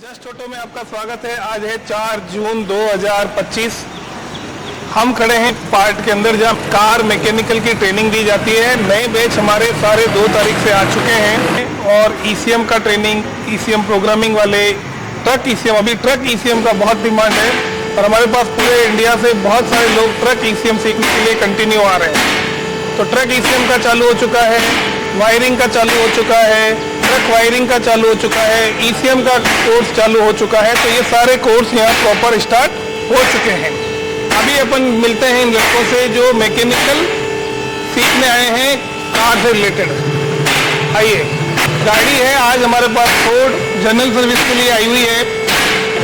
Just auto में आपका स्वागत है। आज है 4 जून 2025। हम खड़े हैं पार्ट के अंदर जहां कार मैकेनिकल की ट्रेनिंग दी जाती है। नए बैच हमारे सारे 2 तारीख से आ चुके हैं और ईसीएम का ट्रेनिंग, ईसीएम प्रोग्रामिंग वाले, ट्रक ईसीएम, अभी ट्रक ईसीएम का बहुत डिमांड है और हमारे पास पूरे इंडिया से बहुत सारे लोग ट्रक ईसीएम सीखने के लिए कंटिन्यू आ रहे हैं। तो ट्रक ईसीएम का चालू हो चुका है, वायरिंग का चालू हो चुका है, ट्रक वायरिंग का चालू हो चुका है, ईसीएम का कोर्स चालू हो चुका है। तो ये सारे कोर्स यहाँ प्रॉपर स्टार्ट हो चुके हैं। अभी अपन मिलते हैं इन लड़कों से जो मैकेनिकल सीखने आए हैं कार से रिलेटेड। आइए, गाड़ी है आज हमारे पास फोर्ड जनरल सर्विस के लिए आई हुई है।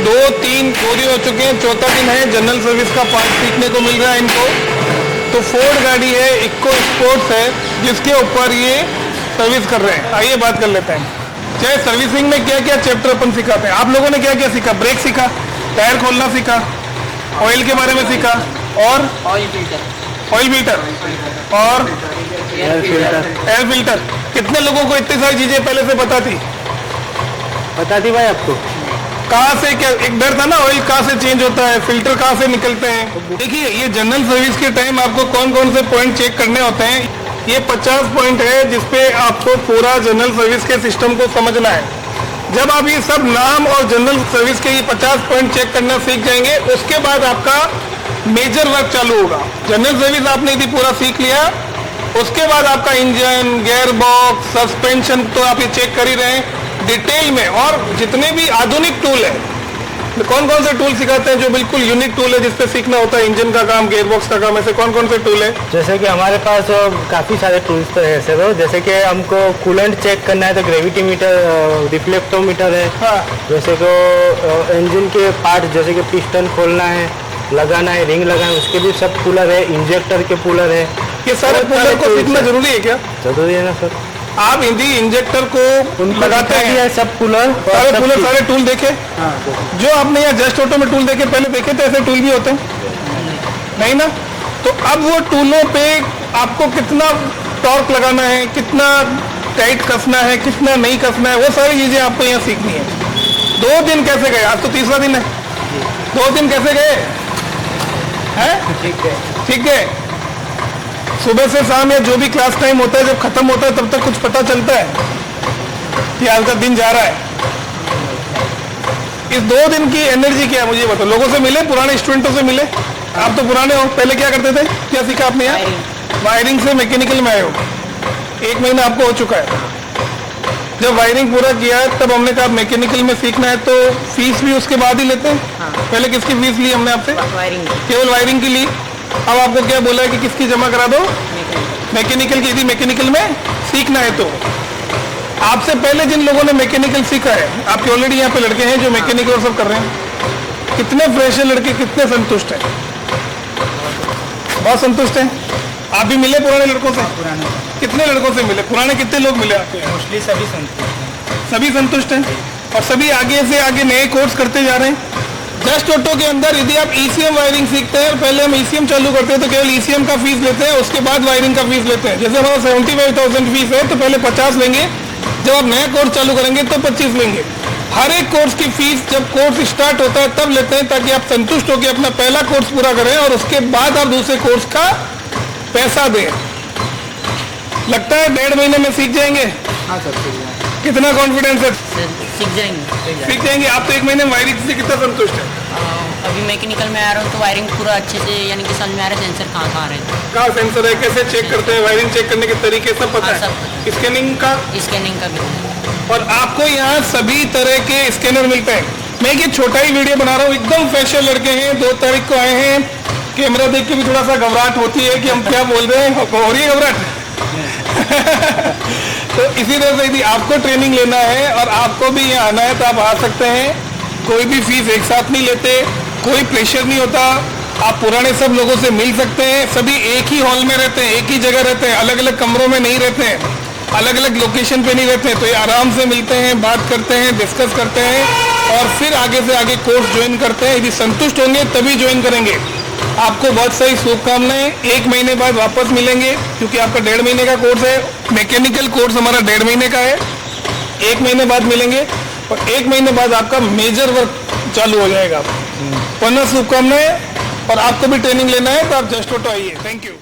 2-3 चोरी हो चुके हैं, चौथा दिन है। जनरल सर्विस का पार्ट सीखने को मिल रहा है इनको। तो फोर्ड गाड़ी है, इको स्पोर्ट्स है, जिसके ऊपर ये सर्विस कर रहे हैं। आइए बात कर लेते हैं। चाहे सर्विसिंग में क्या क्या चैप्टर अपन सिखाते हैं। आप लोगों ने क्या क्या सीखा? ब्रेक सीखा, टायर खोलना सीखा, ऑयल के बारे में सीखा और ऑयल फिल्टर और एयर फिल्टर। कितने लोगों को इतनी सारी चीजें पहले से पता थी भाई आपको? कहाँ से क्या एक डर था ना, ऑयल कहाँ से चेंज होता है, फिल्टर कहाँ से निकलते हैं। देखिए, ये जनरल सर्विस के टाइम आपको कौन कौन से पॉइंट चेक करने होते हैं। ये 50 पॉइंट है जिसपे आपको पूरा जनरल सर्विस के सिस्टम को समझना है। जब आप ये सब नाम और जनरल सर्विस के ये 50 पॉइंट चेक करना सीख जाएंगे, उसके बाद आपका मेजर वर्क चालू होगा। जनरल सर्विस आपने यदि पूरा सीख लिया, उसके बाद आपका इंजन, गियर बॉक्स, सस्पेंशन तो आप ये चेक कर ही रहे हैं डिटेल में। और जितने भी आधुनिक टूल है, कौन कौन से टूल सिखाते हैं जो बिल्कुल यूनिक टूल है जिसपे सीखना होता है इंजन का काम, गियर बॉक्स का काम, ऐसे कौन कौन से टूल है? जैसे कि हमारे पास काफ़ी सारे टूल्स तो है ऐसे। तो जैसे कि हमको कूलेंट चेक करना है तो ग्रेविटी मीटर, रिफ्लेक्टोमीटर है। हाँ। जैसे कि इंजन के पार्ट जैसे कि पिस्टन खोलना है, लगाना है, रिंग लगाना है, उसके भी सब कूलर है। इंजेक्टर के कूलर है। ये सारे कूलर को सीखना जरूरी है क्या? जरूरी है ना सर। आप यदि इंजेक्टर को लगाते हैं, सब कूलर सारे टूल देखे? हाँ। जो आपने यहाँ जस्ट ऑटो में टूल देखे, पहले देखे थे ऐसे टूल भी होते हैं? नहीं ना। तो अब वो टूलों पे आपको कितना टॉर्क लगाना है, कितना टाइट कसना है, कितना नहीं कसना है, वो सारी चीजें आपको यहाँ सीखनी है। 2 दिन कैसे गए? आज तो तीसरा दिन है। 2 दिन कैसे गए हैं? ठीक है। सुबह से शाम या जो भी क्लास टाइम होता है, जब खत्म होता है तब तक कुछ पता चलता है कि आज का दिन जा रहा है। इस 2 दिन की एनर्जी क्या है मुझे बताओ। लोगों से मिले, पुराने स्टूडेंटों से मिले? आप तो पुराने हो, पहले क्या करते थे, क्या सीखा आपने यहाँ? वायरिंग से मैकेनिकल में आए हो। 1 महीना आपको हो चुका है। जब वायरिंग पूरा किया है तब हमने कहा मैकेनिकल में सीखना है तो फीस भी उसके बाद ही लेते हैं। हाँ। पहले किसकी फीस ली हमने आपसे? वायरिंग। केवल वायरिंग की ली। अब आपको क्या बोला है कि किसकी जमा करा दो? मैकेनिकल की। यदि मैकेनिकल में सीखना है तो आपसे पहले जिन लोगों ने मैकेनिकल सीखा है, आपके ऑलरेडी यहाँ पे लड़के हैं जो मैकेनिकल सब कर रहे हैं, कितने फ्रेश है लड़के, कितने संतुष्ट हैं? बहुत संतुष्ट हैं। आप भी मिले पुराने लड़कों से? कितने लड़कों से मिले? पुराने कितने लोग मिले आपको? मोस्टली सभी संतुष्ट हैं। सभी संतुष्ट हैं और सभी आगे से आगे नए कोर्स करते जा रहे हैं। जस्ट ऑटो के अंदर यदि आप ईसीएम वायरिंग सीखते हैं, पहले हम ईसीएम चालू करते हैं तो केवल ईसीएम का फीस लेते हैं, उसके बाद वायरिंग का फीस लेते हैं। जैसे हमारा 75,000 फीस है तो पहले 50 लेंगे, जब आप नया कोर्स चालू करेंगे तो 25 लेंगे। हर एक कोर्स की फीस जब कोर्स स्टार्ट होता है तब लेते हैं, ताकि आप संतुष्ट होकर अपना पहला कोर्स पूरा करें और उसके बाद आप दूसरे कोर्स का पैसा दें। लगता है 1.5 महीने में सीख जाएंगे? हाँ सर। कितना कॉन्फिडेंस है? सीख जाएंगे। आप तो 1 महीने में वायरिंग से कितना संतुष्ट है? अभी मैकेनिकल में आ रहा हूँ तो वायरिंग पूरा अच्छे से यानी कि समझ में आ रहा है। सेंसर कहाँ रहता है, कहाँ सेंसर है, कैसे चेक करते हैं, वायरिंग चेक करने के तरीके सब पता हाँ, है। सब पता स्कैनिंग का भी। और आपको यहाँ सभी तरह के स्कैनर मिलते हैं। मैं ये छोटा ही वीडियो बना रहा हूँ, एकदम फ्रेशर लड़के हैं, 2 तारीख को आए हैं। कैमरा देख के भी थोड़ा सा घबराहट होती है कि हम क्या बोल रहे हैं, हो रही है घबराहट। तो इसी तरह से यदि आपको ट्रेनिंग लेना है और आपको भी यहाँ आना है तो आप आ सकते हैं। कोई भी फीस एक साथ नहीं लेते, कोई प्रेशर नहीं होता। आप पुराने सब लोगों से मिल सकते हैं। सभी एक ही हॉल में रहते हैं, एक ही जगह रहते हैं, अलग अलग कमरों में नहीं रहते हैं, अलग अलग लोकेशन पे नहीं रहते हैं। तो ये आराम से मिलते हैं, बात करते हैं, डिस्कस करते हैं और फिर आगे से आगे कोर्स ज्वाइन करते हैं। यदि संतुष्ट होंगे तभी ज्वाइन करेंगे। आपको बहुत सारी शुभकामनाएं। 1 महीने बाद वापस मिलेंगे क्योंकि आपका 1.5 महीने का कोर्स है। मैकेनिकल कोर्स हमारा 1.5 महीने का है। 1 महीने बाद मिलेंगे और 1 महीने बाद आपका मेजर वर्क चालू हो जाएगा। पुनः शुभकामनाएं, और आपको भी ट्रेनिंग लेना है तो आप जस्ट ऑटो आइए। Thank you.